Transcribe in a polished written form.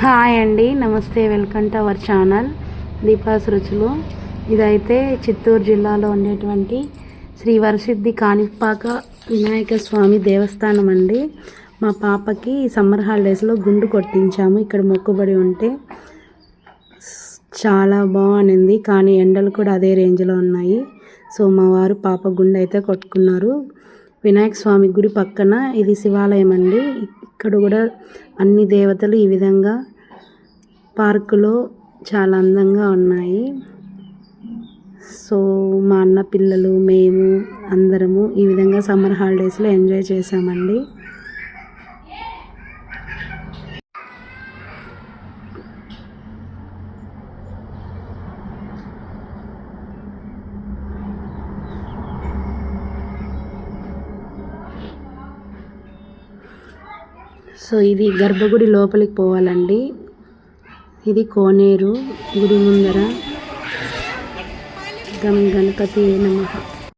Hi అండి, నమస్తే. Welcome to our channel Deepa's రుచులు. ఇదైతే చిత్తూరు జిల్లాలో ఉండేటువంటి శ్రీ వరసిద్ధి కాణిపాక వినాయక స్వామి దేవస్థానం అండి. మా పాపకి సమ్మర్ హాలిడేస్లో గుండు కొట్టించాము. ఇక్కడ మొక్కుబడి ఉంటే చాలా బాగుంది, కానీ ఎండలు కూడా అదే రేంజ్లో ఉన్నాయి. సో మా వారు పాప గుండు అయితే కొట్టుకున్నారు. వినాయక స్వామి గుడి పక్కన ఇది శివాలయం అండి. ఇక్కడ కూడా అన్ని దేవతలు ఈ విధంగా పార్కులో చాలా అందంగా ఉన్నాయి. సో మా అన్న పిల్లలు మేము అందరము ఈ విధంగా సమ్మర్ హాలిడేస్లో ఎంజాయ్ చేసామండి. సో ఇది గర్భగుడి లోపలికి పోవాలండి. ఇది కోనేరు గుడి ముందర గణపతి నమః.